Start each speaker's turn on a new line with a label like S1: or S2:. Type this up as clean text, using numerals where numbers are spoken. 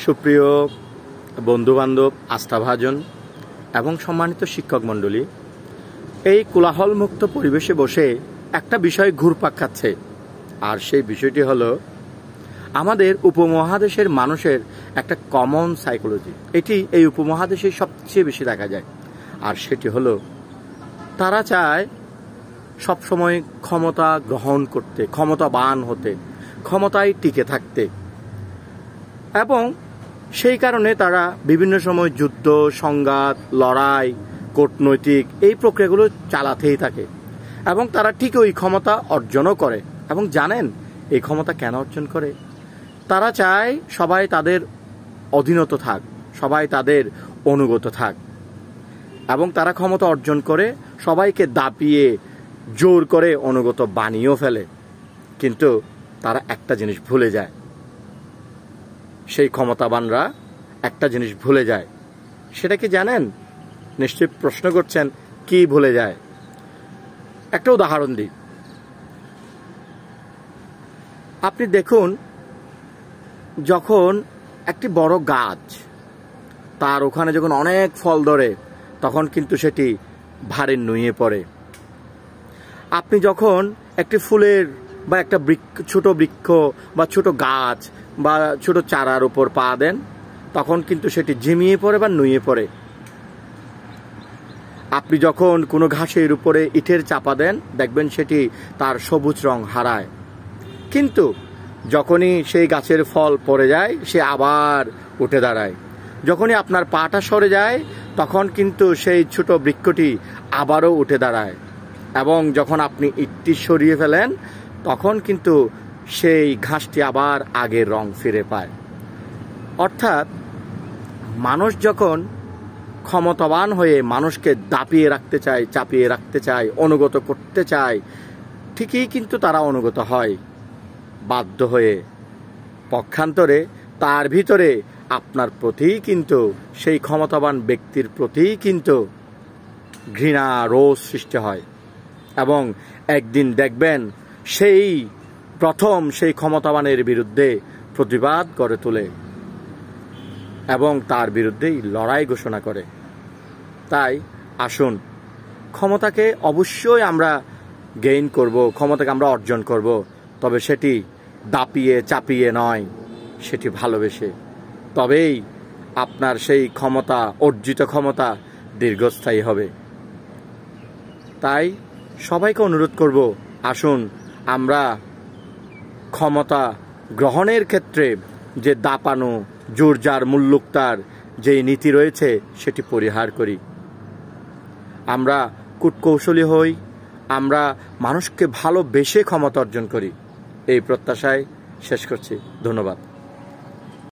S1: সুপ্রিয় বন্ধুবান্ধব, আস্থাভাজন এবং সম্মানিত শিক্ষক মণ্ডলী, এই কোলাহলমুক্ত পরিবেশে বসে একটা বিষয় ঘুরপাক খাচ্ছে। আর সেই বিষয়টি হলো আমাদের উপমহাদেশের মানুষের একটা কমন সাইকোলজি। এটি এই উপমহাদেশে সবচেয়ে বেশি দেখা যায়। আর সেটি হলো তারা চায় সবসময় ক্ষমতা গ্রহণ করতে, ক্ষমতাবান হতে, ক্ষমতায় টিকে থাকতে, এবং সেই কারণে তারা বিভিন্ন সময় যুদ্ধ, সংঘাত, লড়াই, কূটনৈতিক এই প্রক্রিয়াগুলো চালাতেই থাকে এবং তারা ঠিক ওই ক্ষমতা অর্জনও করে। এবং জানেন এই ক্ষমতা কেন অর্জন করে? তারা চায় সবাই তাদের অধীনত থাক, সবাই তাদের অনুগত থাক, এবং তারা ক্ষমতা অর্জন করে সবাইকে দাপিয়ে জোর করে অনুগত বানিয়েও ফেলে। কিন্তু তারা একটা জিনিস ভুলে যায়, সেই ক্ষমতাবানরা একটা জিনিস ভুলে যায়। সেটা কি জানেন? নিশ্চয়ই প্রশ্ন করছেন, কি ভুলে যায়? একটা উদাহরণ দিই। আপনি দেখুন, যখন একটি বড় গাছ, তার ওখানে যখন অনেক ফল ধরে, তখন কিন্তু সেটি ভারে নুয়ে পড়ে। আপনি যখন একটি ফুলের বা একটা ছোট বৃক্ষ বা ছোট গাছ বা ছোট চারার উপর পা দেন, তখন কিন্তু সেটি ঝিমিয়ে পড়ে বা নুয়ে পড়ে। আপনি যখন কোনো ঘাসের উপরে ইটের চাপা দেন, দেখবেন সেটি তার সবুজ রং হারায়। কিন্তু যখনই সেই গাছের ফল পড়ে যায়, সে আবার উঠে দাঁড়ায়। যখনই আপনার পাটা সরে যায়, তখন কিন্তু সেই ছোট বৃক্ষটি আবারও উঠে দাঁড়ায়। এবং যখন আপনি ইটটি সরিয়ে ফেলেন, তখন কিন্তু সেই ঘাসটি আবার আগের রং ফিরে পায়। অর্থাৎ মানুষ যখন ক্ষমতাবান হয়ে মানুষকে দাপিয়ে রাখতে চায়, চাপিয়ে রাখতে চায়, অনুগত করতে চায়, ঠিকই কিন্তু তারা অনুগত হয় বাধ্য হয়ে। পক্ষান্তরে তার ভিতরে আপনার প্রতি কিন্তু, সেই ক্ষমতাবান ব্যক্তির প্রতি কিন্তু ঘৃণা, রোষ সৃষ্টি হয়। এবং একদিন দেখবেন সেই প্রথম সেই ক্ষমতাবানের বিরুদ্ধে প্রতিবাদ করে তোলে এবং তার বিরুদ্ধেই লড়াই ঘোষণা করে। তাই আসুন, ক্ষমতাকে অবশ্যই আমরা গেইন করব, ক্ষমতাকে আমরা অর্জন করব, তবে সেটি দাপিয়ে চাপিয়ে নয়, সেটি ভালোবেসে। তবেই আপনার সেই ক্ষমতা, অর্জিত ক্ষমতা দীর্ঘস্থায়ী হবে। তাই সবাইকে অনুরোধ করব, আসুন আমরা ক্ষমতা গ্রহণের ক্ষেত্রে যে দাপানো, জোরজার, মুল্লুকতার যে নীতি রয়েছে, সেটি পরিহার করি। আমরা কূটকৌশলী হই, আমরা মানুষকে ভালোবেসে ক্ষমতা অর্জন করি। এই প্রত্যাশায় শেষ করছি। ধন্যবাদ।